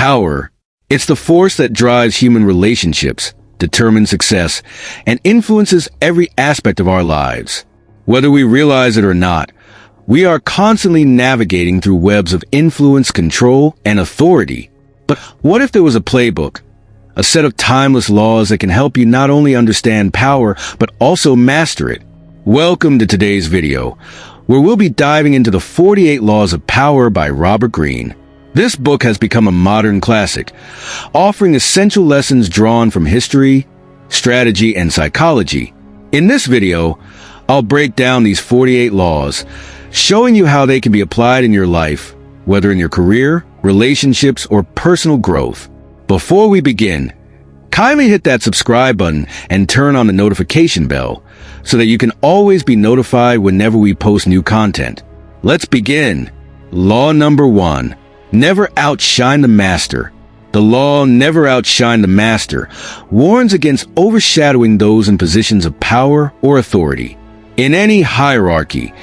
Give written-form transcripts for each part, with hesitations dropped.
Power. It's the force that drives human relationships, determines success, and influences every aspect of our lives. Whether we realize it or not, we are constantly navigating through webs of influence, control, and authority. But what if there was a playbook, a set of timeless laws that can help you not only understand power, but also master it? Welcome to today's video, where we'll be diving into the 48 Laws of Power by Robert Greene. This book has become a modern classic, offering essential lessons drawn from history, strategy, and psychology. In this video, I'll break down these 48 laws, showing you how they can be applied in your life, whether in your career, relationships, or personal growth. Before we begin, kindly hit that subscribe button and turn on the notification bell so that you can always be notified whenever we post new content. Let's begin. Law number 1. Never outshine the master. The law never outshine the master warns against overshadowing those in positions of power or authority. In any hierarchy,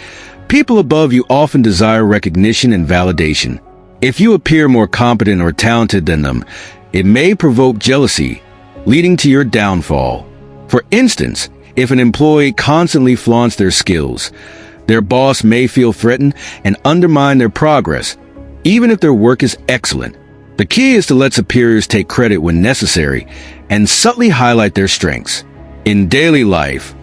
people above you often desire recognition and validation. If you appear more competent or talented than them, it may provoke jealousy, leading to your downfall. For instance, if an employee constantly flaunts their skills, their boss may feel threatened and undermine their progress, even if their work is excellent. The key is to let superiors take credit when necessary and subtly highlight their strengths. In daily life,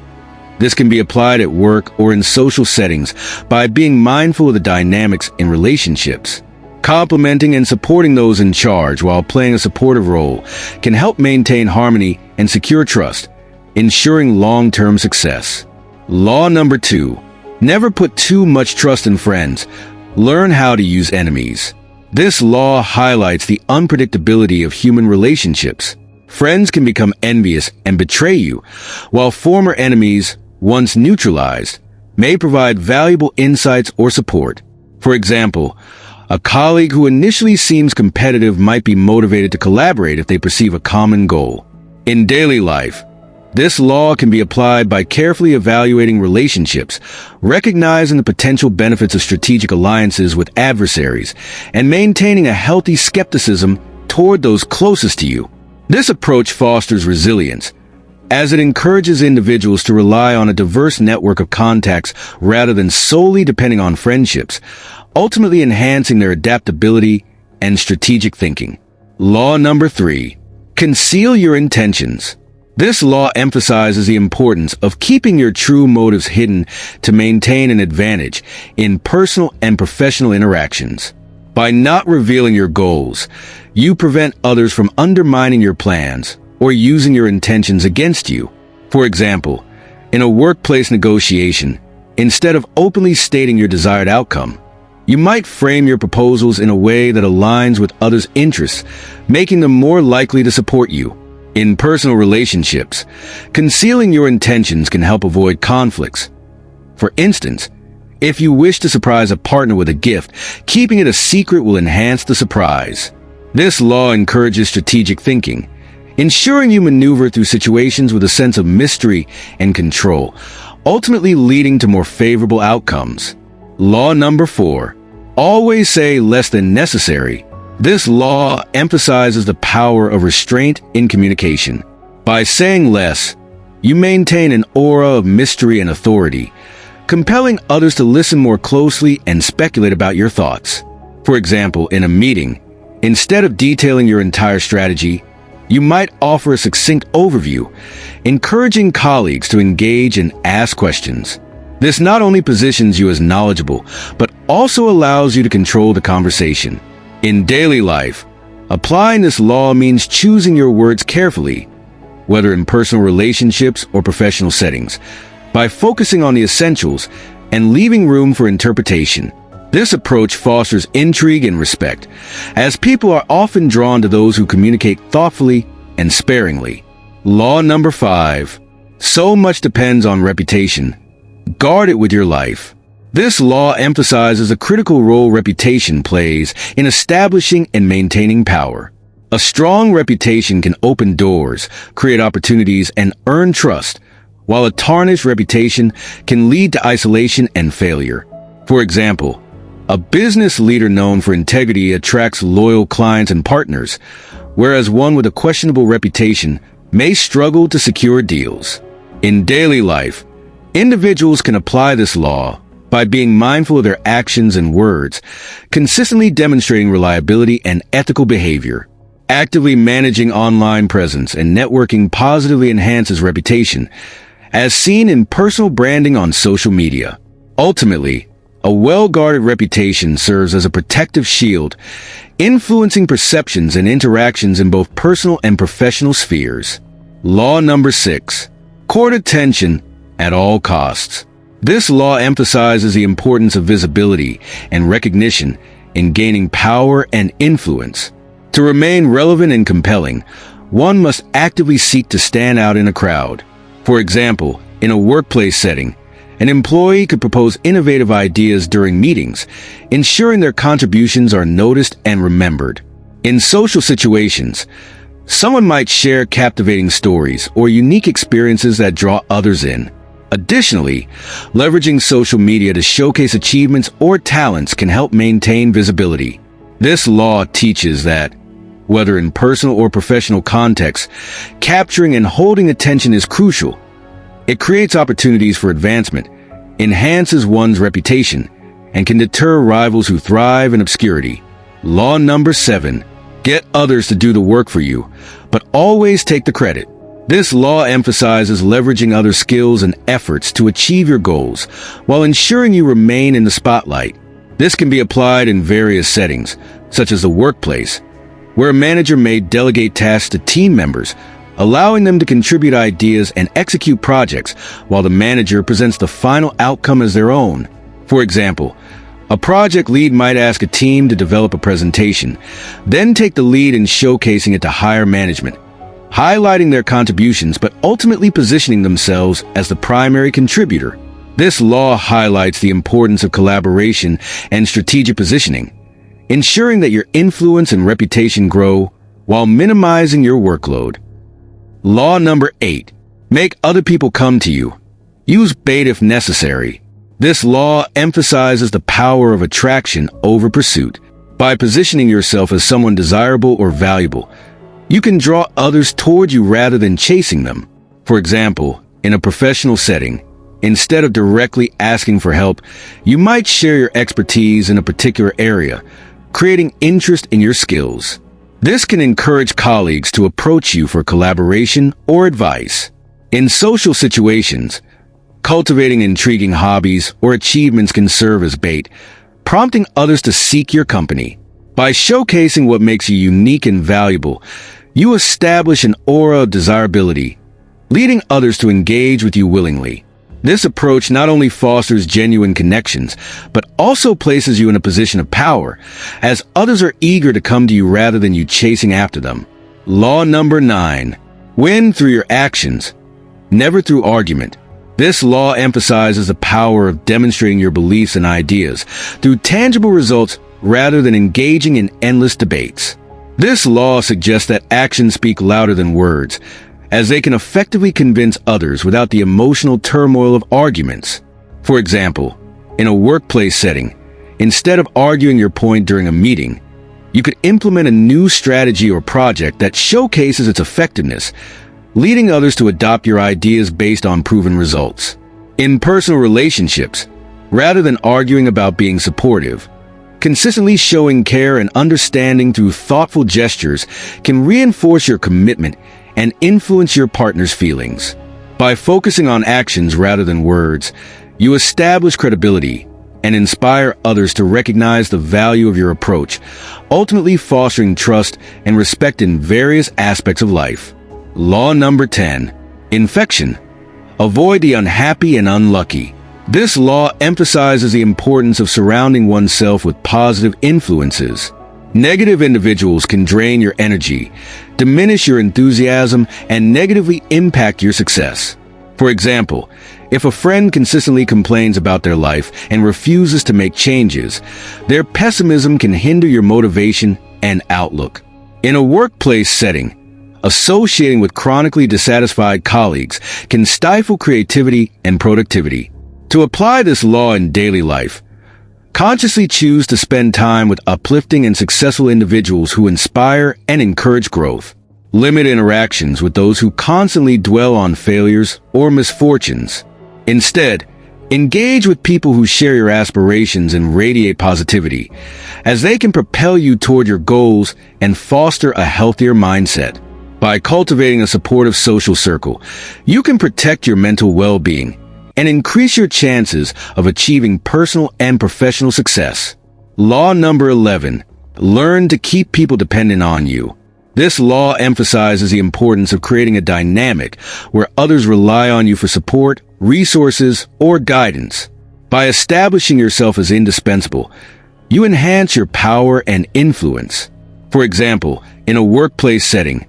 this can be applied at work or in social settings by being mindful of the dynamics in relationships. Complimenting and supporting those in charge while playing a supportive role can help maintain harmony and secure trust, ensuring long-term success. Law number 2. Never put too much trust in friends. Learn how to use enemies. This law highlights the unpredictability of human relationships. Friends can become envious and betray you, while former enemies, once neutralized, may provide valuable insights or support. For example, a colleague who initially seems competitive might be motivated to collaborate if they perceive a common goal. In daily life, this law can be applied by carefully evaluating relationships, recognizing the potential benefits of strategic alliances with adversaries, and maintaining a healthy skepticism toward those closest to you. This approach fosters resilience, as it encourages individuals to rely on a diverse network of contacts rather than solely depending on friendships, ultimately enhancing their adaptability and strategic thinking. Law number 3. Conceal your intentions. This law emphasizes the importance of keeping your true motives hidden to maintain an advantage in personal and professional interactions. By not revealing your goals, you prevent others from undermining your plans or using your intentions against you. For example, in a workplace negotiation, instead of openly stating your desired outcome, you might frame your proposals in a way that aligns with others' interests, making them more likely to support you. In personal relationships, concealing your intentions can help avoid conflicts. For instance, if you wish to surprise a partner with a gift, keeping it a secret will enhance the surprise. This law encourages strategic thinking, ensuring you maneuver through situations with a sense of mystery and control, ultimately leading to more favorable outcomes. Law number 4. Always say less than necessary. This law emphasizes the power of restraint in communication. By saying less, you maintain an aura of mystery and authority, compelling others to listen more closely and speculate about your thoughts. For example, in a meeting, instead of detailing your entire strategy, you might offer a succinct overview, encouraging colleagues to engage and ask questions. This not only positions you as knowledgeable, but also allows you to control the conversation. In daily life, applying this law means choosing your words carefully, whether in personal relationships or professional settings, by focusing on the essentials and leaving room for interpretation. This approach fosters intrigue and respect, as people are often drawn to those who communicate thoughtfully and sparingly. Law number 5. So much depends on reputation. Guard it with your life. This law emphasizes the critical role reputation plays in establishing and maintaining power. A strong reputation can open doors, create opportunities, and earn trust, while a tarnished reputation can lead to isolation and failure. For example, A business leader known for integrity attracts loyal clients and partners, whereas one with a questionable reputation may struggle to secure deals. In daily life, individuals can apply this law by being mindful of their actions and words, consistently demonstrating reliability and ethical behavior. Actively managing online presence and networking positively enhances reputation, as seen in personal branding on social media. Ultimately, a well-guarded reputation serves as a protective shield, influencing perceptions and interactions in both personal and professional spheres. Law number 6. Court attention at all costs. This law emphasizes the importance of visibility and recognition in gaining power and influence. To remain relevant and compelling, one must actively seek to stand out in a crowd. For example, in a workplace setting, an employee could propose innovative ideas during meetings, ensuring their contributions are noticed and remembered. In social situations, someone might share captivating stories or unique experiences that draw others in. Additionally, leveraging social media to showcase achievements or talents can help maintain visibility. This law teaches that, whether in personal or professional contexts, capturing and holding attention is crucial. It creates opportunities for advancement, enhances one's reputation, and can deter rivals who thrive in obscurity. Law number 7. Get others to do the work for you, but always take the credit. This law emphasizes leveraging other skills and efforts to achieve your goals, while ensuring you remain in the spotlight. This can be applied in various settings, such as the workplace, where a manager may delegate tasks to team members, allowing them to contribute ideas and execute projects, while the manager presents the final outcome as their own. For example, a project lead might ask a team to develop a presentation, then take the lead in showcasing it to higher management, highlighting their contributions but ultimately positioning themselves as the primary contributor. This law highlights the importance of collaboration and strategic positioning, ensuring that your influence and reputation grow while minimizing your workload. Law number 8. Make other people come to you. Use bait if necessary. This law emphasizes the power of attraction over pursuit. By positioning yourself as someone desirable or valuable, you can draw others toward you rather than chasing them. For example, in a professional setting, instead of directly asking for help, you might share your expertise in a particular area, creating interest in your skills. This can encourage colleagues to approach you for collaboration or advice. In social situations, cultivating intriguing hobbies or achievements can serve as bait, prompting others to seek your company. By showcasing what makes you unique and valuable, you establish an aura of desirability, leading others to engage with you willingly. This approach not only fosters genuine connections, but also places you in a position of power, as others are eager to come to you rather than you chasing after them. Law number 9. Win through your actions, never through argument. This law emphasizes the power of demonstrating your beliefs and ideas through tangible results rather than engaging in endless debates. This law suggests that actions speak louder than words, as they can effectively convince others without the emotional turmoil of arguments. For example, in a workplace setting, instead of arguing your point during a meeting, you could implement a new strategy or project that showcases its effectiveness, leading others to adopt your ideas based on proven results. In personal relationships, rather than arguing about being supportive, consistently showing care and understanding through thoughtful gestures can reinforce your commitment and influence your partner's feelings. By focusing on actions rather than words, you establish credibility and inspire others to recognize the value of your approach, ultimately fostering trust and respect in various aspects of life. Law number 10. Infection. Avoid the unhappy and unlucky. This law emphasizes the importance of surrounding oneself with positive influences. Negative individuals can drain your energy, diminish your enthusiasm, and negatively impact your success. For example, if a friend consistently complains about their life and refuses to make changes, their pessimism can hinder your motivation and outlook. In a workplace setting, associating with chronically dissatisfied colleagues can stifle creativity and productivity. To apply this law in daily life, Consciously choose to spend time with uplifting and successful individuals who inspire and encourage growth. Limit interactions with those who constantly dwell on failures or misfortunes. Instead, engage with people who share your aspirations and radiate positivity, as they can propel you toward your goals and foster a healthier mindset. By cultivating a supportive social circle, you can protect your mental well-being and increase your chances of achieving personal and professional success. Law number 11. Learn to keep people dependent on you. This law emphasizes the importance of creating a dynamic where others rely on you for support, resources, or guidance. By establishing yourself as indispensable, you enhance your power and influence. For example, in a workplace setting,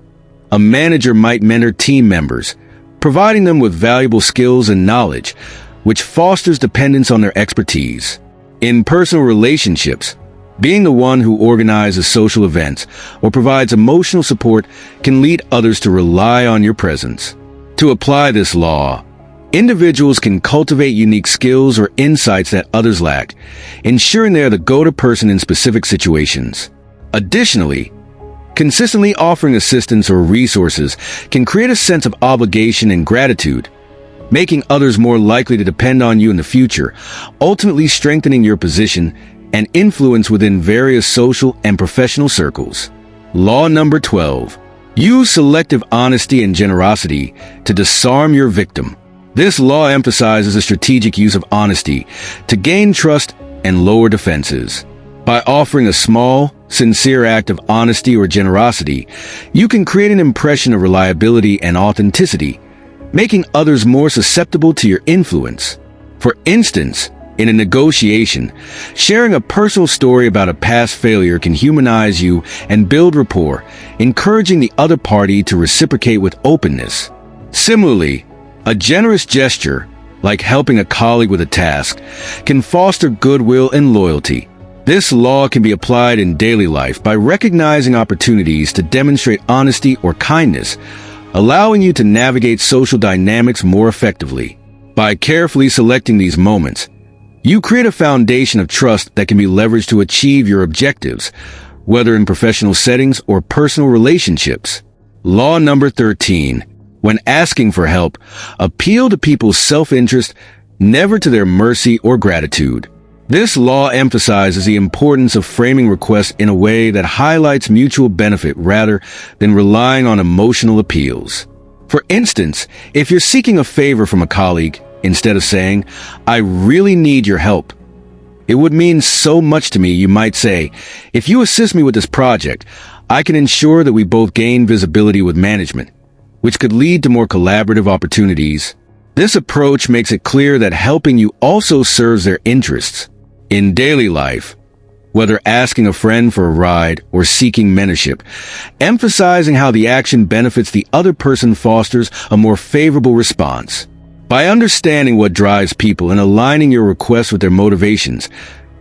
a manager might mentor team members, providing them with valuable skills and knowledge, which fosters dependence on their expertise. In personal relationships, being the one who organizes social events or provides emotional support can lead others to rely on your presence. To apply this law, individuals can cultivate unique skills or insights that others lack, ensuring they are the go-to person in specific situations. Additionally, consistently offering assistance or resources can create a sense of obligation and gratitude, making others more likely to depend on you in the future, ultimately strengthening your position and influence within various social and professional circles. Law number 12. Use selective honesty and generosity to disarm your victim. This law emphasizes the strategic use of honesty to gain trust and lower defenses. By offering a small, sincere act of honesty or generosity, you can create an impression of reliability and authenticity, making others more susceptible to your influence. For instance, in a negotiation, sharing a personal story about a past failure can humanize you and build rapport, encouraging the other party to reciprocate with openness. Similarly, a generous gesture, like helping a colleague with a task, can foster goodwill and loyalty. This law can be applied in daily life by recognizing opportunities to demonstrate honesty or kindness, allowing you to navigate social dynamics more effectively. By carefully selecting these moments, you create a foundation of trust that can be leveraged to achieve your objectives, whether in professional settings or personal relationships. Law number 13. When asking for help, appeal to people's self-interest, never to their mercy or gratitude. This law emphasizes the importance of framing requests in a way that highlights mutual benefit rather than relying on emotional appeals. For instance, if you're seeking a favor from a colleague, instead of saying, "I really need your help," it would mean so much to me, you might say, "If you assist me with this project, I can ensure that we both gain visibility with management," which could lead to more collaborative opportunities. This approach makes it clear that helping you also serves their interests. In daily life, whether asking a friend for a ride or seeking mentorship, emphasizing how the action benefits the other person fosters a more favorable response. By understanding what drives people and aligning your requests with their motivations,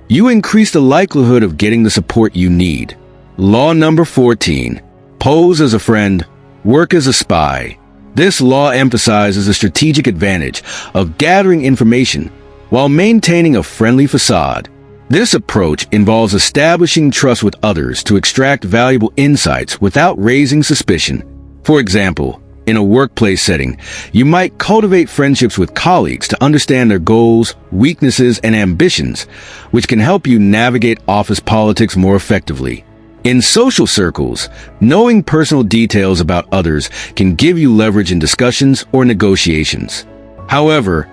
you increase the likelihood of getting the support you need. Law number 14. Pose as a friend, work as a spy. This law emphasizes the strategic advantage of gathering information while maintaining a friendly facade. This approach involves establishing trust with others to extract valuable insights without raising suspicion. For example, in a workplace setting, you might cultivate friendships with colleagues to understand their goals, weaknesses, and ambitions, which can help you navigate office politics more effectively. In social circles, knowing personal details about others can give you leverage in discussions or negotiations. However,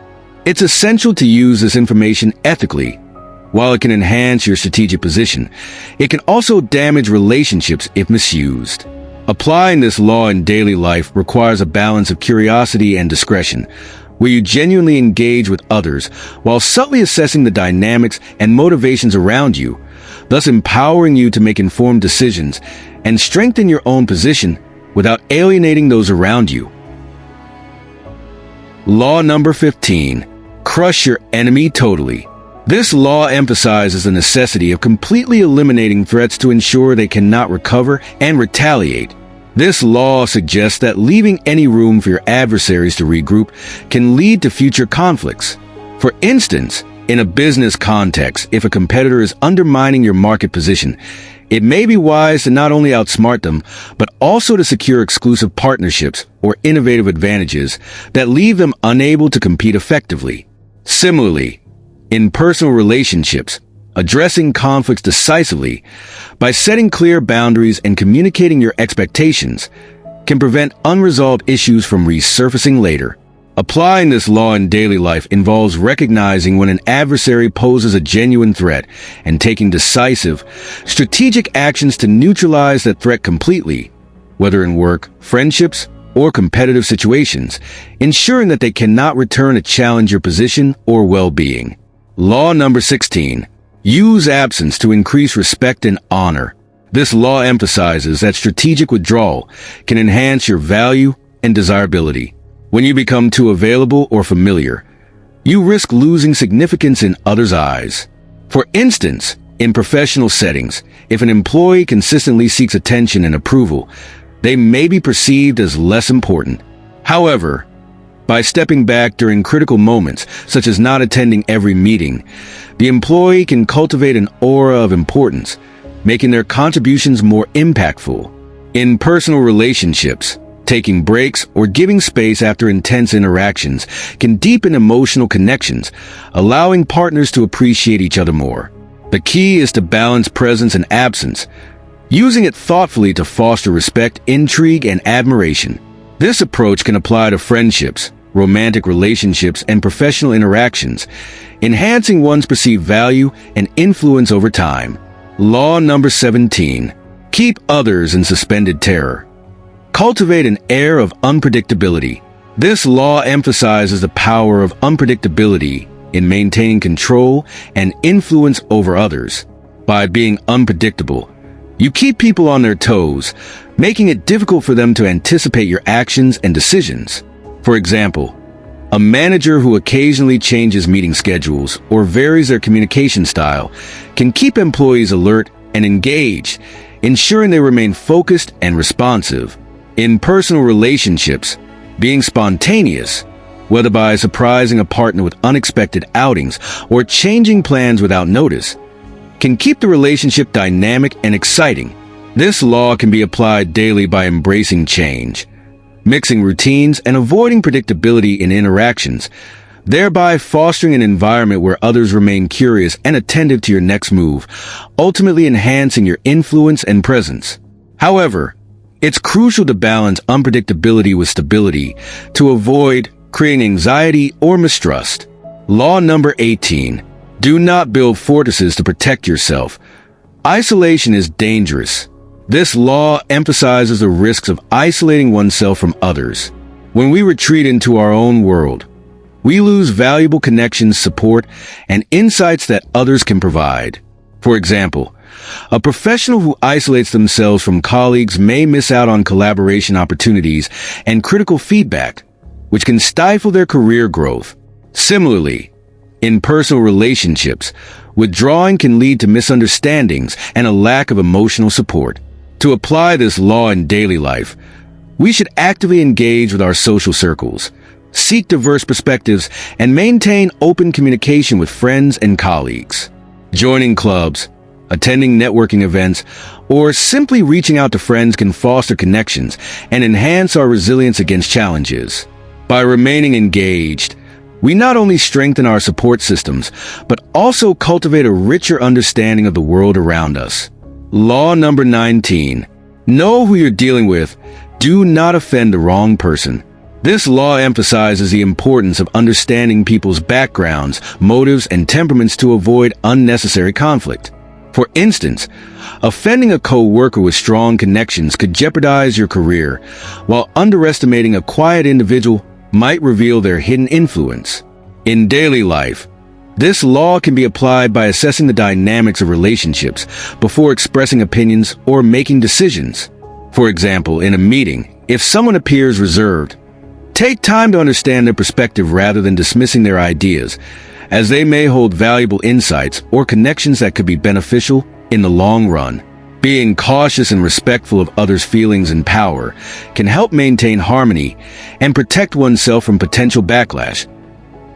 it's essential to use this information ethically. While it can enhance your strategic position, it can also damage relationships if misused. Applying this law in daily life requires a balance of curiosity and discretion, where you genuinely engage with others while subtly assessing the dynamics and motivations around you, thus empowering you to make informed decisions and strengthen your own position without alienating those around you. Law number 15. Crush your enemy totally. This law emphasizes the necessity of completely eliminating threats to ensure they cannot recover and retaliate. This law suggests that leaving any room for your adversaries to regroup can lead to future conflicts. For instance, In a business context, if a competitor is undermining your market position, it may be wise to not only outsmart them, but also to secure exclusive partnerships or innovative advantages that leave them unable to compete effectively. Similarly, in personal relationships, addressing conflicts decisively by setting clear boundaries and communicating your expectations can prevent unresolved issues from resurfacing later. Applying this law in daily life involves recognizing when an adversary poses a genuine threat and taking decisive, strategic actions to neutralize that threat completely, whether in work, friendships, or competitive situations, ensuring that they cannot return to challenge your position or well-being. Law number 16. Use absence to increase respect and honor. This law emphasizes that strategic withdrawal can enhance your value and desirability. When you become too available or familiar, you risk losing significance in others' eyes. For instance, in professional settings, if an employee consistently seeks attention and approval, they may be perceived as less important. However, by stepping back during critical moments, such as not attending every meeting, the employee can cultivate an aura of importance, making their contributions more impactful. In personal relationships, taking breaks or giving space after intense interactions can deepen emotional connections, allowing partners to appreciate each other more. The key is to balance presence and absence, using it thoughtfully to foster respect, intrigue, and admiration. This approach can apply to friendships, romantic relationships, and professional interactions, enhancing one's perceived value and influence over time. Law number 17. Keep others in suspended terror. Cultivate an air of unpredictability. This law emphasizes the power of unpredictability in maintaining control and influence over others. By being unpredictable, you keep people on their toes, making it difficult for them to anticipate your actions and decisions. For example, a manager who occasionally changes meeting schedules or varies their communication style can keep employees alert and engaged, ensuring they remain focused and responsive. In personal relationships, being spontaneous, whether by surprising a partner with unexpected outings or changing plans without notice, can keep the relationship dynamic and exciting. This law can be applied daily by embracing change, mixing routines, and avoiding predictability in interactions, thereby fostering an environment where others remain curious and attentive to your next move, ultimately enhancing your influence and presence. However, it's crucial to balance unpredictability with stability to avoid creating anxiety or mistrust. Law number 18. Do not build fortresses to protect yourself. Isolation is dangerous. This law emphasizes the risks of isolating oneself from others. When we retreat into our own world, we lose valuable connections, support, and insights that others can provide. For example, a professional who isolates themselves from colleagues may miss out on collaboration opportunities and critical feedback, which can stifle their career growth. Similarly, in personal relationships, withdrawing can lead to misunderstandings and a lack of emotional support. To apply this law in daily life, we should actively engage with our social circles, seek diverse perspectives, and maintain open communication with friends and colleagues. Joining clubs, attending networking events, or simply reaching out to friends can foster connections and enhance our resilience against challenges. By remaining engaged, we not only strengthen our support systems, but also cultivate a richer understanding of the world around us. Law number 19. Know who you're dealing with. Do not offend the wrong person. This law emphasizes the importance of understanding people's backgrounds, motives, and temperaments to avoid unnecessary conflict. For instance, offending a co-worker with strong connections could jeopardize your career, while underestimating a quiet individual might reveal their hidden influence. In daily life, this law can be applied by assessing the dynamics of relationships before expressing opinions or making decisions. For example, in a meeting, if someone appears reserved, take time to understand their perspective rather than dismissing their ideas, as they may hold valuable insights or connections that could be beneficial in the long run. Being cautious and respectful of others' feelings and power can help maintain harmony and protect oneself from potential backlash,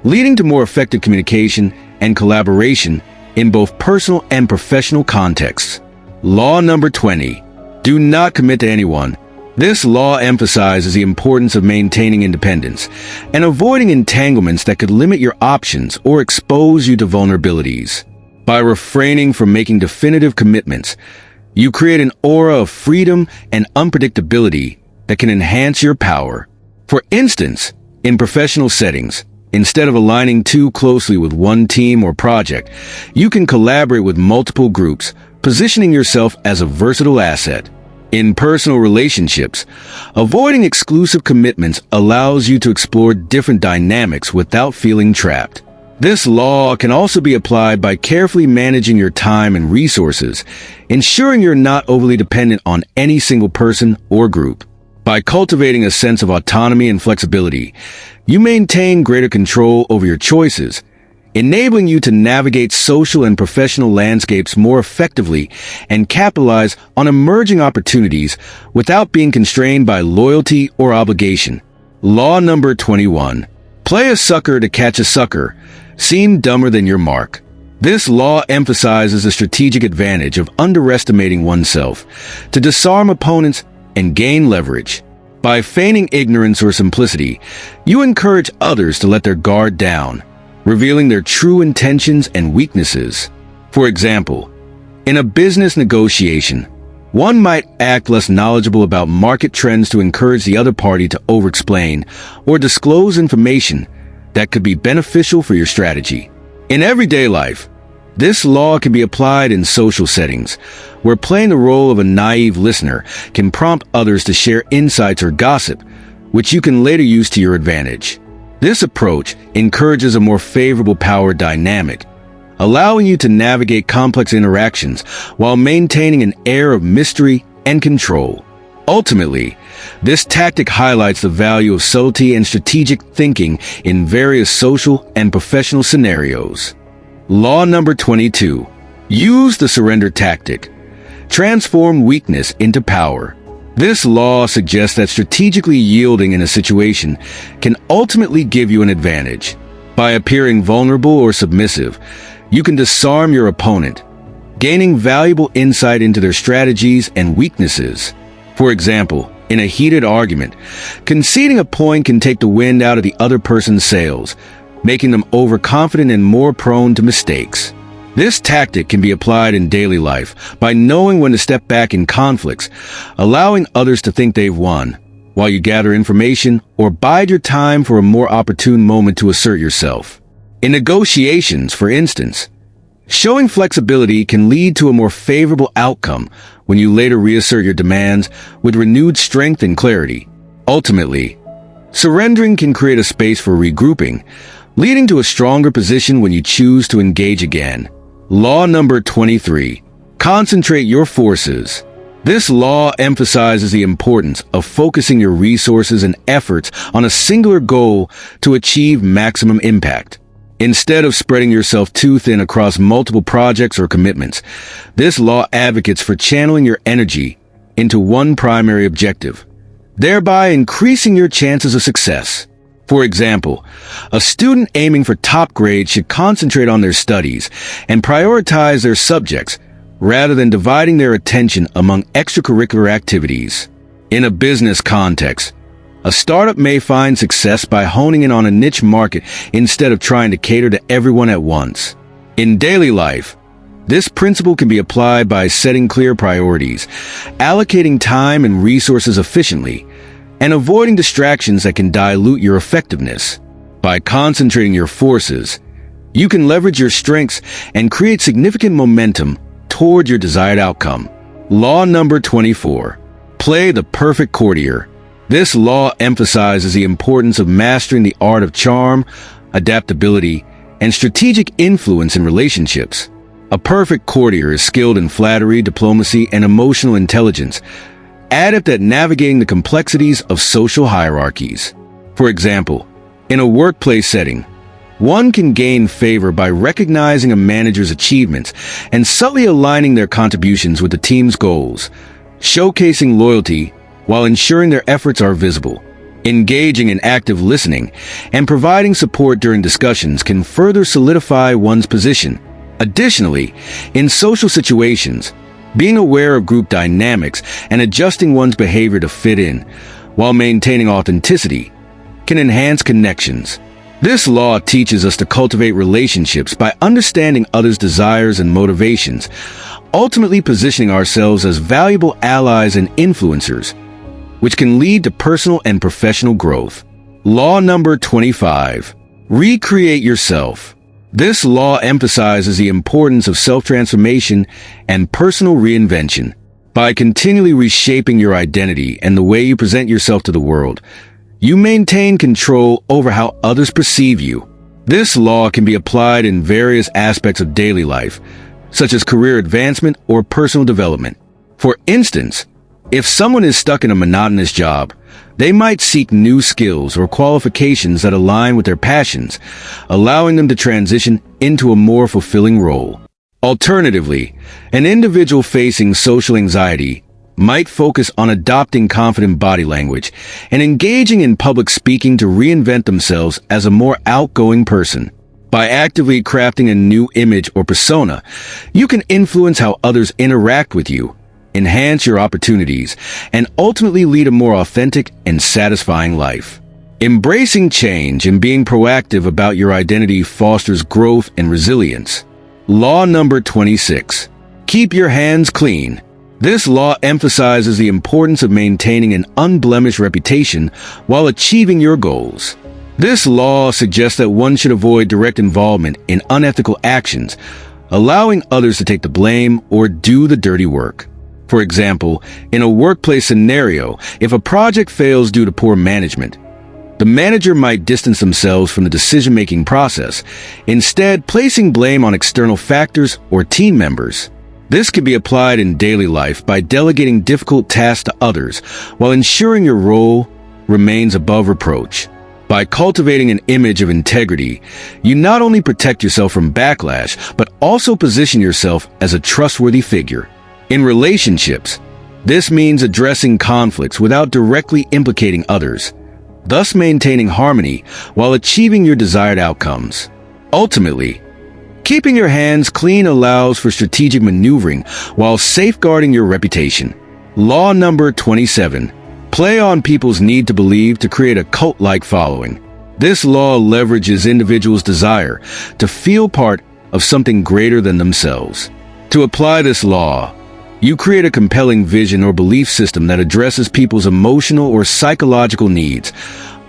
leading to more effective communication and collaboration in both personal and professional contexts. Law number 20. Do not commit to anyone. This law emphasizes the importance of maintaining independence and avoiding entanglements that could limit your options or expose you to vulnerabilities. By refraining from making definitive commitments, you create an aura of freedom and unpredictability that can enhance your power. For instance, in professional settings, instead of aligning too closely with one team or project, you can collaborate with multiple groups, positioning yourself as a versatile asset. In personal relationships, avoiding exclusive commitments allows you to explore different dynamics without feeling trapped. This law can also be applied by carefully managing your time and resources, ensuring you're not overly dependent on any single person or group. By cultivating a sense of autonomy and flexibility, you maintain greater control over your choices, enabling you to navigate social and professional landscapes more effectively and capitalize on emerging opportunities without being constrained by loyalty or obligation. Law number 21. Play a sucker to catch a sucker. Seem dumber than your mark. This law emphasizes the strategic advantage of underestimating oneself to disarm opponents and gain leverage. By feigning ignorance or simplicity, you encourage others to let their guard down, revealing their true intentions and weaknesses. For example, in a business negotiation, one might act less knowledgeable about market trends to encourage the other party to over-explain or disclose information that could be beneficial for your strategy. In everyday life, this law can be applied in social settings, where playing the role of a naive listener can prompt others to share insights or gossip, which you can later use to your advantage. This approach encourages a more favorable power dynamic, allowing you to navigate complex interactions while maintaining an air of mystery and control. Ultimately, this tactic highlights the value of subtlety and strategic thinking in various social and professional scenarios. Law number 22. Use the surrender tactic. Transform weakness into power. This law suggests that strategically yielding in a situation can ultimately give you an advantage. By appearing vulnerable or submissive, you can disarm your opponent, gaining valuable insight into their strategies and weaknesses. For example, in a heated argument, conceding a point can take the wind out of the other person's sails, making them overconfident and more prone to mistakes. This tactic can be applied in daily life by knowing when to step back in conflicts, allowing others to think they've won, while you gather information or bide your time for a more opportune moment to assert yourself. In negotiations, for instance, showing flexibility can lead to a more favorable outcome when you later reassert your demands with renewed strength and clarity. Ultimately, surrendering can create a space for regrouping, leading to a stronger position when you choose to engage again. Law number 23. Concentrate your forces. This law emphasizes the importance of focusing your resources and efforts on a singular goal to achieve maximum impact. Instead of spreading yourself too thin across multiple projects or commitments, this law advocates for channeling your energy into one primary objective, thereby increasing your chances of success. For example, a student aiming for top grades should concentrate on their studies and prioritize their subjects rather than dividing their attention among extracurricular activities. In a business context, a startup may find success by honing in on a niche market instead of trying to cater to everyone at once. In daily life, this principle can be applied by setting clear priorities, allocating time and resources efficiently, and avoiding distractions that can dilute your effectiveness. By concentrating your forces, you can leverage your strengths and create significant momentum toward your desired outcome. Law number 24. Play the perfect courtier. This law emphasizes the importance of mastering the art of charm, adaptability, and strategic influence in relationships. A perfect courtier is skilled in flattery, diplomacy, and emotional intelligence, adept at navigating the complexities of social hierarchies. For example, in a workplace setting, one can gain favor by recognizing a manager's achievements and subtly aligning their contributions with the team's goals, showcasing loyalty while ensuring their efforts are visible. Engaging in active listening and providing support during discussions can further solidify one's position. Additionally, in social situations, being aware of group dynamics and adjusting one's behavior to fit in, while maintaining authenticity, can enhance connections. This law teaches us to cultivate relationships by understanding others' desires and motivations, ultimately positioning ourselves as valuable allies and influencers, which can lead to personal and professional growth. Law number 25. Recreate yourself. This law emphasizes the importance of self-transformation and personal reinvention. By continually reshaping your identity and the way you present yourself to the world, you maintain control over how others perceive you. This law can be applied in various aspects of daily life, such as career advancement or personal development. For instance, if someone is stuck in a monotonous job, they might seek new skills or qualifications that align with their passions, allowing them to transition into a more fulfilling role. Alternatively, an individual facing social anxiety might focus on adopting confident body language and engaging in public speaking to reinvent themselves as a more outgoing person. By actively crafting a new image or persona, you can influence how others interact with you, enhance your opportunities, and ultimately lead a more authentic and satisfying life. Embracing change and being proactive about your identity fosters growth and resilience. Law number 26. Keep your hands clean. This law emphasizes the importance of maintaining an unblemished reputation while achieving your goals. This law suggests that one should avoid direct involvement in unethical actions, allowing others to take the blame or do the dirty work. For example, in a workplace scenario, if a project fails due to poor management, the manager might distance themselves from the decision-making process, instead placing blame on external factors or team members. This can be applied in daily life by delegating difficult tasks to others while ensuring your role remains above reproach. By cultivating an image of integrity, you not only protect yourself from backlash, but also position yourself as a trustworthy figure. In relationships, this means addressing conflicts without directly implicating others, thus maintaining harmony while achieving your desired outcomes. Ultimately, keeping your hands clean allows for strategic maneuvering while safeguarding your reputation. Law number 27. Play on people's need to believe to create a cult-like following. This law leverages individuals' desire to feel part of something greater than themselves. To apply this law, you create a compelling vision or belief system that addresses people's emotional or psychological needs,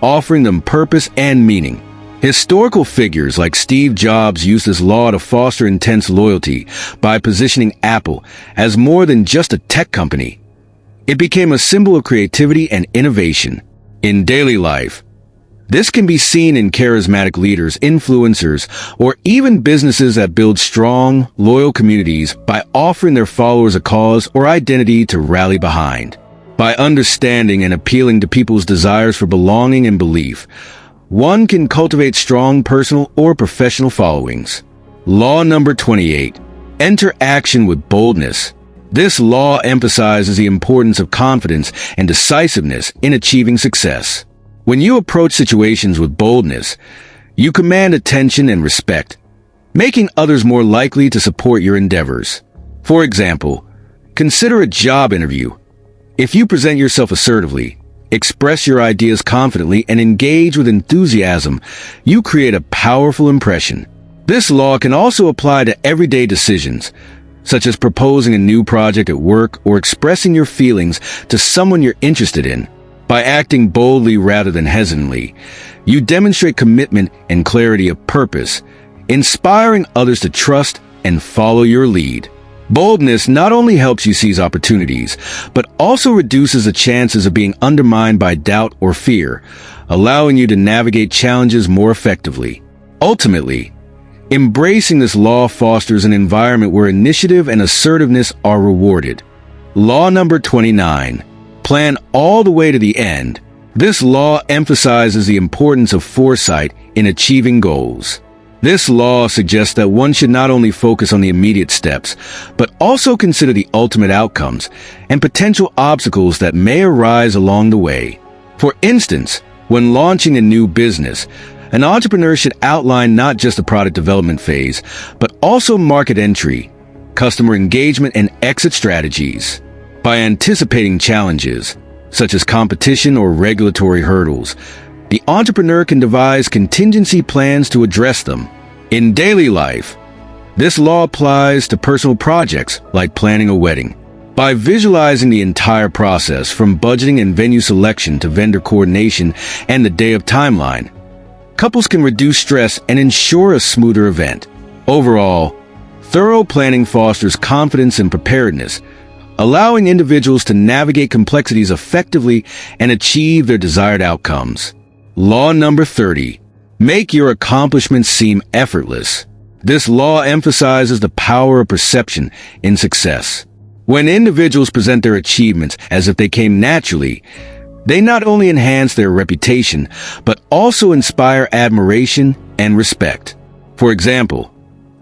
offering them purpose and meaning. Historical figures like Steve Jobs used this law to foster intense loyalty by positioning Apple as more than just a tech company. It became a symbol of creativity and innovation. In daily life, this can be seen in charismatic leaders, influencers, or even businesses that build strong, loyal communities by offering their followers a cause or identity to rally behind. By understanding and appealing to people's desires for belonging and belief, one can cultivate strong personal or professional followings. Law number 28. Enter action with boldness. This law emphasizes the importance of confidence and decisiveness in achieving success. When you approach situations with boldness, you command attention and respect, making others more likely to support your endeavors. For example, consider a job interview. If you present yourself assertively, express your ideas confidently, and engage with enthusiasm, you create a powerful impression. This law can also apply to everyday decisions, such as proposing a new project at work or expressing your feelings to someone you're interested in. By acting boldly rather than hesitantly, you demonstrate commitment and clarity of purpose, inspiring others to trust and follow your lead. Boldness not only helps you seize opportunities, but also reduces the chances of being undermined by doubt or fear, allowing you to navigate challenges more effectively. Ultimately, embracing this law fosters an environment where initiative and assertiveness are rewarded. Law number 29. Plan all the way to the end. This law emphasizes the importance of foresight in achieving goals. This law suggests that one should not only focus on the immediate steps, but also consider the ultimate outcomes and potential obstacles that may arise along the way. For instance, when launching a new business, an entrepreneur should outline not just the product development phase, but also market entry, customer engagement, and exit strategies. By anticipating challenges, such as competition or regulatory hurdles, the entrepreneur can devise contingency plans to address them. In daily life, this law applies to personal projects like planning a wedding. By visualizing the entire process from budgeting and venue selection to vendor coordination and the day of timeline, couples can reduce stress and ensure a smoother event. Overall, thorough planning fosters confidence and preparedness, allowing individuals to navigate complexities effectively and achieve their desired outcomes. Law number 30. Make your accomplishments seem effortless. This law emphasizes the power of perception in success. When individuals present their achievements as if they came naturally, they not only enhance their reputation, but also inspire admiration and respect. For example,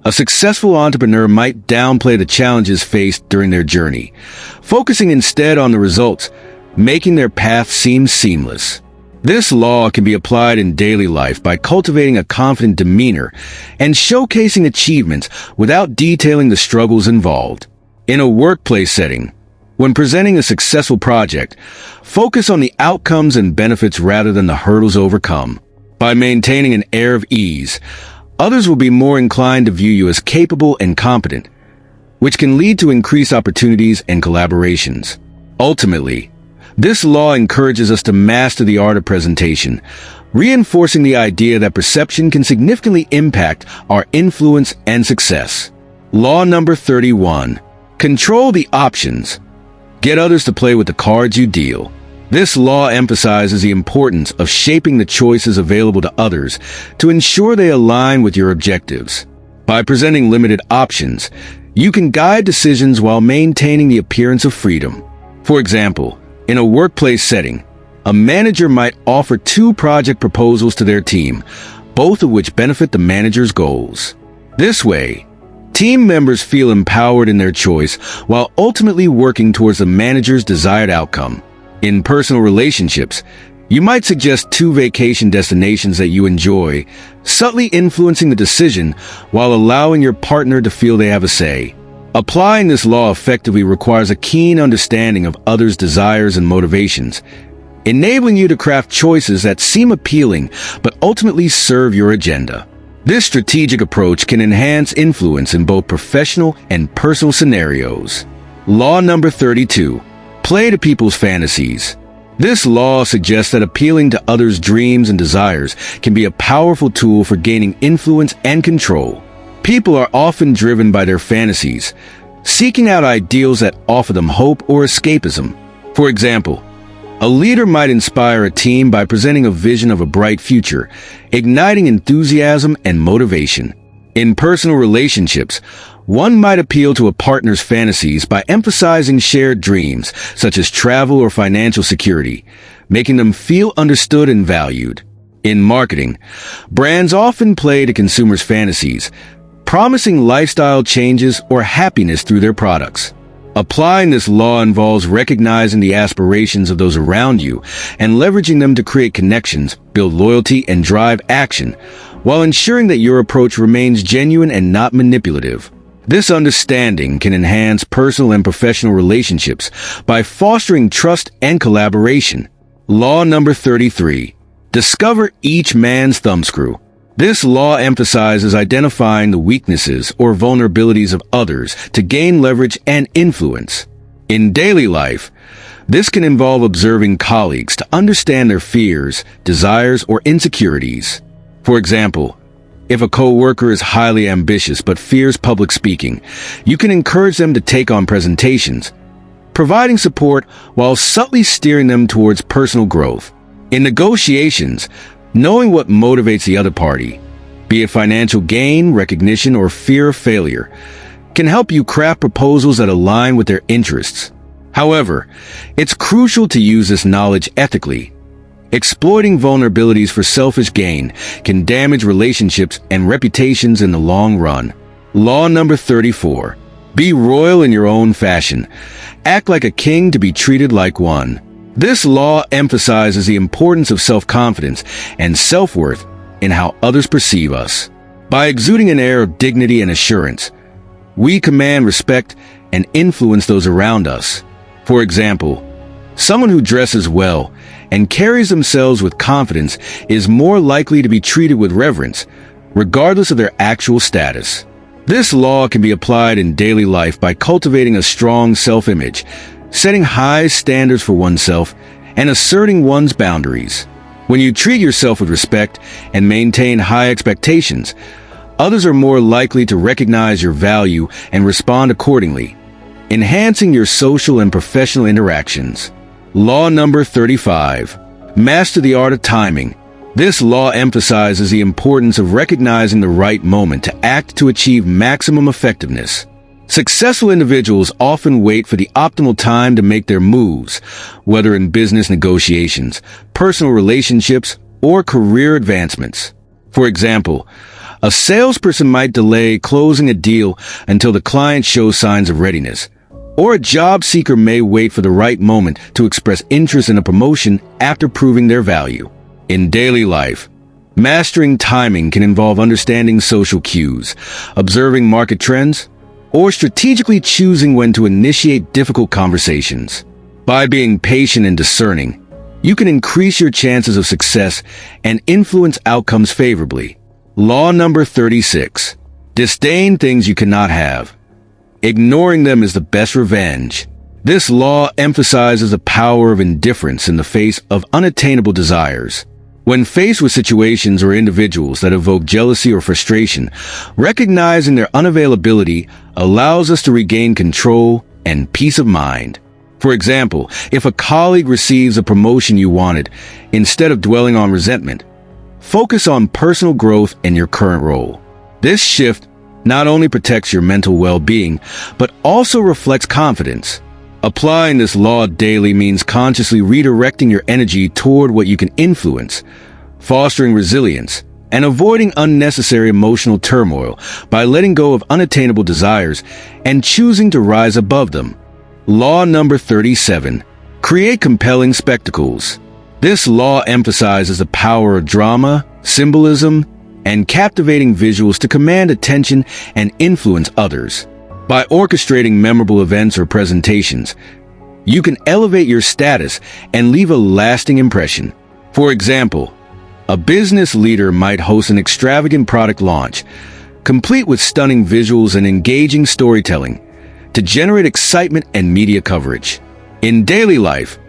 a successful entrepreneur might downplay the challenges faced during their journey, focusing instead on the results, making their path seem seamless. This law can be applied in daily life by cultivating a confident demeanor and showcasing achievements without detailing the struggles involved. In a workplace setting, when presenting a successful project, focus on the outcomes and benefits rather than the hurdles overcome. By maintaining an air of ease, others will be more inclined to view you as capable and competent, which can lead to increased opportunities and collaborations. Ultimately, this law encourages us to master the art of presentation, reinforcing the idea that perception can significantly impact our influence and success. Law number 31. Control the options. Get others to play with the cards you deal. This law emphasizes the importance of shaping the choices available to others to ensure they align with your objectives. By presenting limited options, you can guide decisions while maintaining the appearance of freedom. For example, in a workplace setting, a manager might offer 2 project proposals to their team, both of which benefit the manager's goals. This way, team members feel empowered in their choice while ultimately working towards the manager's desired outcome. In personal relationships, you might suggest 2 vacation destinations that you enjoy, subtly influencing the decision while allowing your partner to feel they have a say. Applying this law effectively requires a keen understanding of others' desires and motivations, enabling you to craft choices that seem appealing but ultimately serve your agenda. This strategic approach can enhance influence in both professional and personal scenarios. Law number 32. Play to people's fantasies. This law suggests that appealing to others' dreams and desires can be a powerful tool for gaining influence and control. People are often driven by their fantasies, seeking out ideals that offer them hope or escapism. For example, a leader might inspire a team by presenting a vision of a bright future, igniting enthusiasm and motivation. In personal relationships, one might appeal to a partner's fantasies by emphasizing shared dreams, such as travel or financial security, making them feel understood and valued. In marketing, brands often play to consumers' fantasies, promising lifestyle changes or happiness through their products. Applying this law involves recognizing the aspirations of those around you and leveraging them to create connections, build loyalty, and drive action, while ensuring that your approach remains genuine and not manipulative. This understanding can enhance personal and professional relationships by fostering trust and collaboration. Law number 33. Discover each man's thumbscrew. This law emphasizes identifying the weaknesses or vulnerabilities of others to gain leverage and influence. In daily life, this can involve observing colleagues to understand their fears, desires, or insecurities. For example, if a coworker is highly ambitious but fears public speaking, you can encourage them to take on presentations, providing support while subtly steering them towards personal growth. In negotiations, knowing what motivates the other party, be it financial gain, recognition, or fear of failure, can help you craft proposals that align with their interests. However, it's crucial to use this knowledge ethically. Exploiting vulnerabilities for selfish gain can damage relationships and reputations in the long run. Law number 34. Be royal in your own fashion. Act like a king to be treated like one. This law emphasizes the importance of self-confidence and self-worth in how others perceive us. By exuding an air of dignity and assurance, we command respect and influence those around us. For example, someone who dresses well and carries themselves with confidence is more likely to be treated with reverence, regardless of their actual status. This law can be applied in daily life by cultivating a strong self-image, setting high standards for oneself, and asserting one's boundaries. When you treat yourself with respect and maintain high expectations, others are more likely to recognize your value and respond accordingly, enhancing your social and professional interactions. Law number 35. Master the art of timing. This law emphasizes the importance of recognizing the right moment to act to achieve maximum effectiveness. Successful individuals often wait for the optimal time to make their moves, whether in business negotiations, personal relationships, or career advancements. For example, a salesperson might delay closing a deal until the client shows signs of readiness, or a job seeker may wait for the right moment to express interest in a promotion after proving their value. In daily life, mastering timing can involve understanding social cues, observing market trends, or strategically choosing when to initiate difficult conversations. By being patient and discerning, you can increase your chances of success and influence outcomes favorably. Law number 36. Disdain things you cannot have. Ignoring them is the best revenge. This law emphasizes the power of indifference in the face of unattainable desires. When faced with situations or individuals that evoke jealousy or frustration, recognizing their unavailability allows us to regain control and peace of mind. For example, if a colleague receives a promotion you wanted, instead of dwelling on resentment, focus on personal growth in your current role. This shift not only protects your mental well-being, but also reflects confidence. Applying this law daily means consciously redirecting your energy toward what you can influence, fostering resilience, and avoiding unnecessary emotional turmoil by letting go of unattainable desires and choosing to rise above them. Law number 37. Create compelling spectacles. This law emphasizes the power of drama, symbolism, and captivating visuals to command attention and influence others. By orchestrating memorable events or presentations, you can elevate your status and leave a lasting impression. For example, a business leader might host an extravagant product launch, complete with stunning visuals and engaging storytelling, to generate excitement and media coverage. In daily life,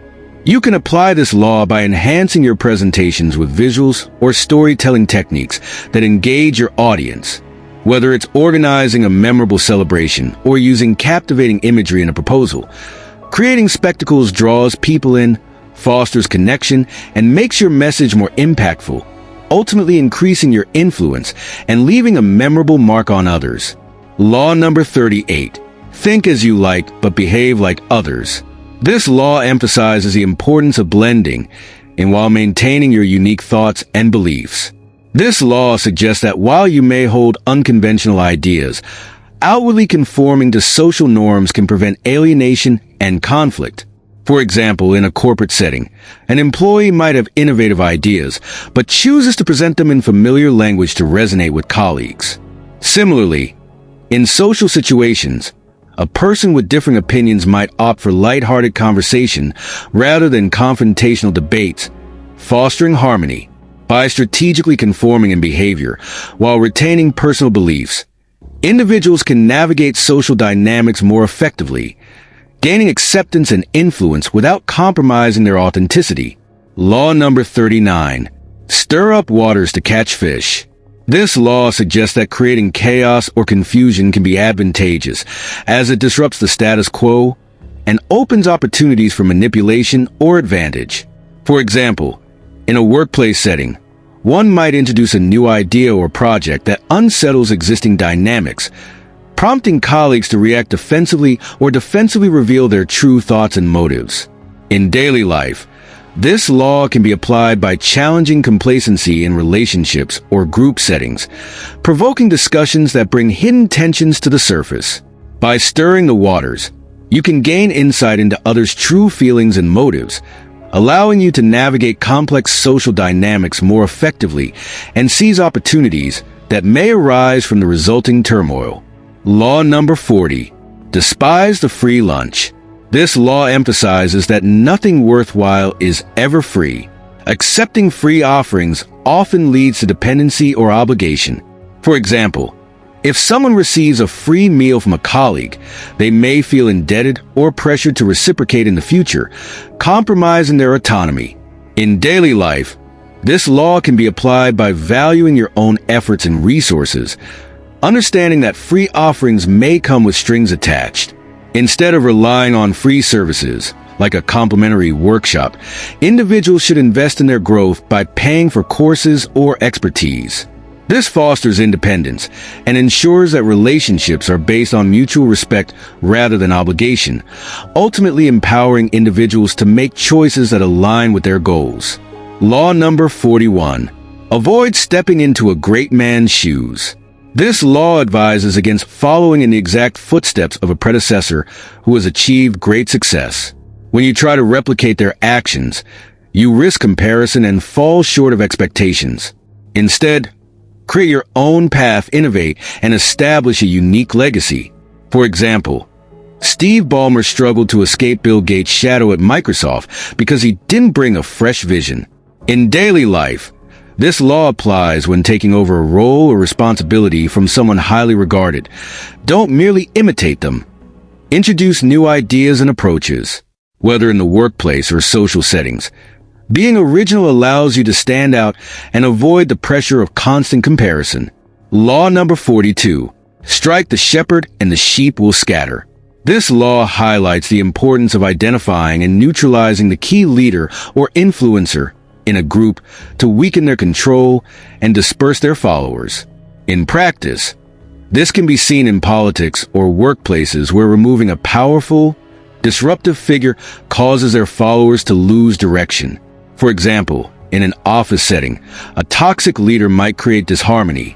you can apply this law by enhancing your presentations with visuals or storytelling techniques that engage your audience. Whether it's organizing a memorable celebration or using captivating imagery in a proposal, creating spectacles draws people in, fosters connection, and makes your message more impactful, ultimately increasing your influence and leaving a memorable mark on others. Law number 38. Think as you like, but behave like others. This law emphasizes the importance of blending and while maintaining your unique thoughts and beliefs. This law suggests that while you may hold unconventional ideas, outwardly conforming to social norms can prevent alienation and conflict. For example, in a corporate setting, an employee might have innovative ideas, but chooses to present them in familiar language to resonate with colleagues. Similarly, in social situations, a person with differing opinions might opt for lighthearted conversation rather than confrontational debates, fostering harmony. By strategically conforming in behavior while retaining personal beliefs, individuals can navigate social dynamics more effectively, gaining acceptance and influence without compromising their authenticity. Law number 39. Stir up waters to catch fish. This law suggests that creating chaos or confusion can be advantageous, as it disrupts the status quo and opens opportunities for manipulation or advantage. For example, in a workplace setting, one might introduce a new idea or project that unsettles existing dynamics, prompting colleagues to react offensively or defensively reveal their true thoughts and motives. In daily life, this law can be applied by challenging complacency in relationships or group settings, provoking discussions that bring hidden tensions to the surface. By stirring the waters, you can gain insight into others' true feelings and motives, allowing you to navigate complex social dynamics more effectively and seize opportunities that may arise from the resulting turmoil. Law number 40. Despise the free lunch. This law emphasizes that nothing worthwhile is ever free. Accepting free offerings often leads to dependency or obligation. For example, if someone receives a free meal from a colleague, they may feel indebted or pressured to reciprocate in the future, compromising their autonomy. In daily life, this law can be applied by valuing your own efforts and resources, understanding that free offerings may come with strings attached. Instead of relying on free services, like a complimentary workshop, individuals should invest in their growth by paying for courses or expertise. This fosters independence and ensures that relationships are based on mutual respect rather than obligation, ultimately empowering individuals to make choices that align with their goals. Law number 41. Avoid stepping into a great man's shoes. This law advises against following in the exact footsteps of a predecessor who has achieved great success. When you try to replicate their actions, you risk comparison and fall short of expectations. Instead, create your own path, innovate, and establish a unique legacy. For example, Steve Ballmer struggled to escape Bill Gates' shadow at Microsoft because he didn't bring a fresh vision. In daily life, this law applies when taking over a role or responsibility from someone highly regarded. Don't merely imitate them. Introduce new ideas and approaches. Whether in the workplace or social settings, being original allows you to stand out and avoid the pressure of constant comparison. Law number 42. Strike the shepherd and the sheep will scatter. This law highlights the importance of identifying and neutralizing the key leader or influencer in a group to weaken their control and disperse their followers. In practice, this can be seen in politics or workplaces where removing a powerful, disruptive figure causes their followers to lose direction. For example, in an office setting, a toxic leader might create disharmony.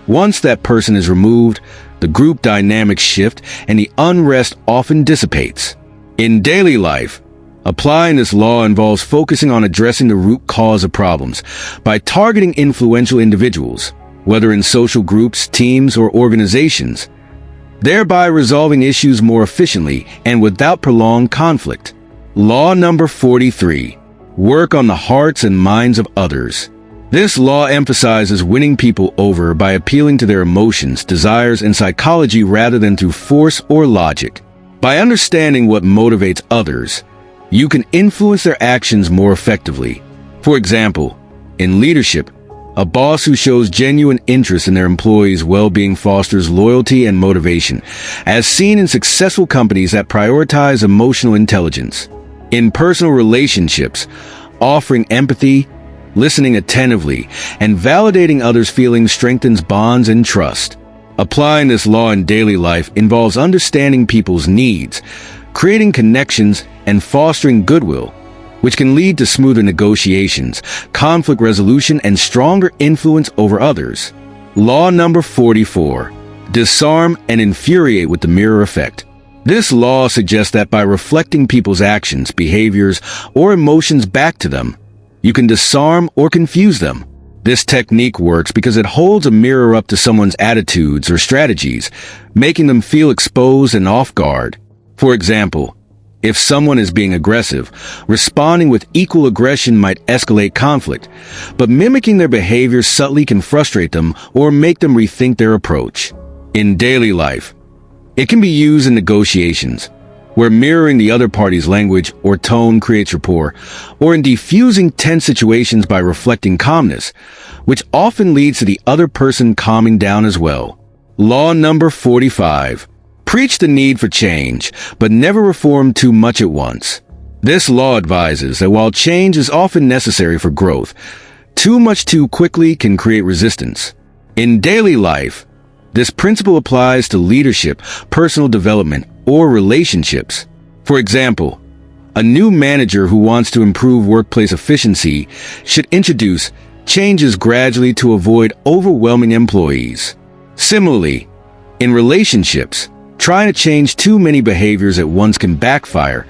Once that person is removed, the group dynamics shift and the unrest often dissipates. In daily life, applying this law involves focusing on addressing the root cause of problems by targeting influential individuals, whether in social groups, teams, or organizations, thereby resolving issues more efficiently and without prolonged conflict. Law number 43. Work on the hearts and minds of others. This law emphasizes winning people over by appealing to their emotions, desires, and psychology rather than through force or logic. By understanding what motivates others, you can influence their actions more effectively. For example, in leadership, a boss who shows genuine interest in their employees' well-being fosters loyalty and motivation, as seen in successful companies that prioritize emotional intelligence. In personal relationships, offering empathy, listening attentively, and validating others' feelings strengthens bonds and trust. Applying this law in daily life involves understanding people's needs, creating connections, and fostering goodwill, which can lead to smoother negotiations, conflict resolution, and stronger influence over others. Law number 44. Disarm and infuriate with the mirror effect. This law suggests that by reflecting people's actions, behaviors, or emotions back to them, you can disarm or confuse them. This technique works because it holds a mirror up to someone's attitudes or strategies, making them feel exposed and off guard. For example, if someone is being aggressive, responding with equal aggression might escalate conflict, but mimicking their behavior subtly can frustrate them or make them rethink their approach. In daily life, it can be used in negotiations, where mirroring the other party's language or tone creates rapport, or in diffusing tense situations by reflecting calmness, which often leads to the other person calming down as well. Law number 45. Preach the need for change, but never reform too much at once. This law advises that while change is often necessary for growth, too much too quickly can create resistance. In daily life, this principle applies to leadership, personal development, or relationships. For example, a new manager who wants to improve workplace efficiency should introduce changes gradually to avoid overwhelming employees. Similarly, in relationships, trying to change too many behaviors at once can backfire,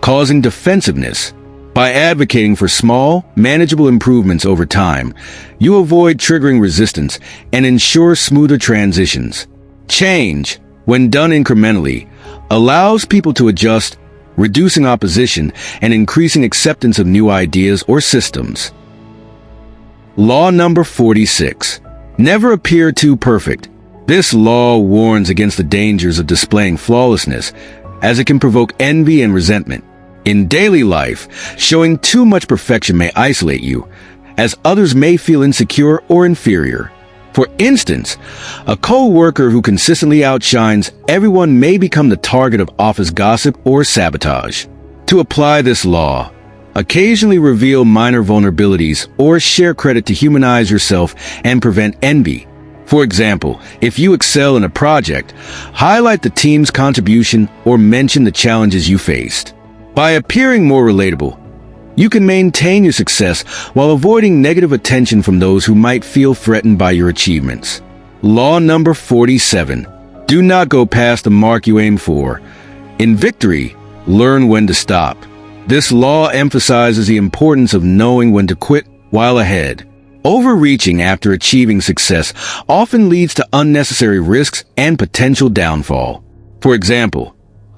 causing defensiveness. By advocating for small, manageable improvements over time, you avoid triggering resistance and ensure smoother transitions. Change, when done incrementally, allows people to adjust, reducing opposition and increasing acceptance of new ideas or systems. Law number 46. Never appear too perfect. This law warns against the dangers of displaying flawlessness, as it can provoke envy and resentment. In daily life, showing too much perfection may isolate you, as others may feel insecure or inferior. For instance, a co-worker who consistently outshines everyone may become the target of office gossip or sabotage. To apply this law, occasionally reveal minor vulnerabilities or share credit to humanize yourself and prevent envy. For example, if you excel in a project, highlight the team's contribution or mention the challenges you faced. By appearing more relatable, you can maintain your success while avoiding negative attention from those who might feel threatened by your achievements. Law number 47. Do not go past the mark you aim for. In victory, learn when to stop. This law emphasizes the importance of knowing when to quit while ahead. Overreaching after achieving success often leads to unnecessary risks and potential downfall. For example,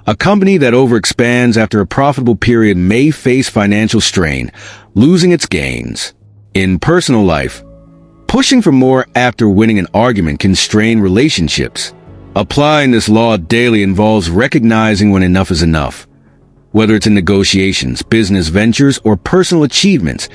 a company that overexpands after a profitable period may face financial strain, losing its gains. In personal life, pushing for more after winning an argument can strain relationships. Applying this law daily involves recognizing when enough is enough, whether it's in negotiations, business ventures, or personal achievements,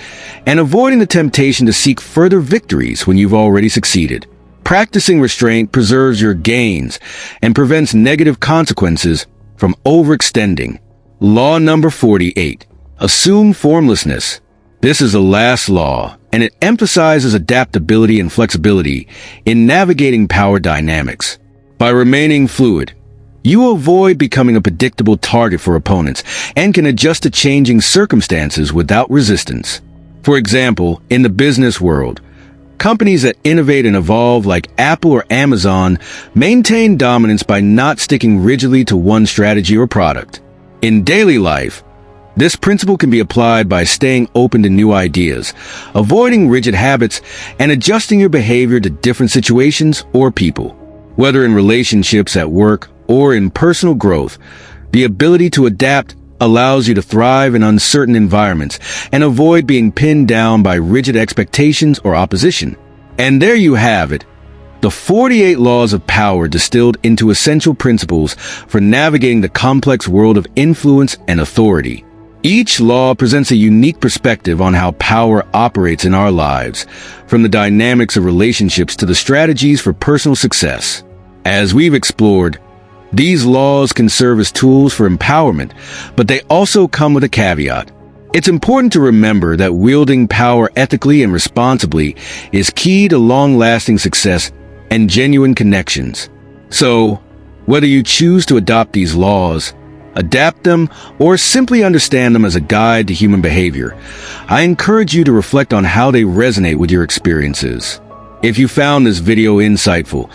and avoiding the temptation to seek further victories when you've already succeeded. Practicing restraint preserves your gains and prevents negative consequences from overextending. Law number 48. Assume formlessness. This is the last law, and it emphasizes adaptability and flexibility in navigating power dynamics. By remaining fluid, you avoid becoming a predictable target for opponents and can adjust to changing circumstances without resistance. For example, in the business world, companies that innovate and evolve like Apple or Amazon maintain dominance by not sticking rigidly to one strategy or product. In daily life, this principle can be applied by staying open to new ideas, avoiding rigid habits, and adjusting your behavior to different situations or people. Whether in relationships, at work, or in personal growth, the ability to adapt allows you to thrive in uncertain environments and avoid being pinned down by rigid expectations or opposition. And there you have it, the 48 laws of power distilled into essential principles for navigating the complex world of influence and authority. Each law presents a unique perspective on how power operates in our lives, from the dynamics of relationships to the strategies for personal success. As we've explored, these laws can serve as tools for empowerment, but they also come with a caveat. It's important to remember that wielding power ethically and responsibly is key to long-lasting success and genuine connections. So, whether you choose to adopt these laws, adapt them, or simply understand them as a guide to human behavior, I encourage you to reflect on how they resonate with your experiences. If you found this video insightful,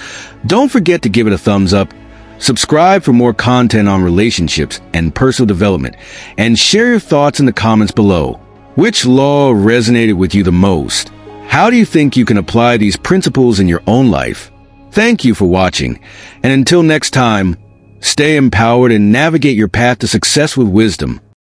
don't forget to give it a thumbs up, subscribe for more content on relationships and personal development, and share your thoughts in the comments below. Which law resonated with you the most? How do you think you can apply these principles in your own life? Thank you for watching, and until next time, stay empowered and navigate your path to success with wisdom.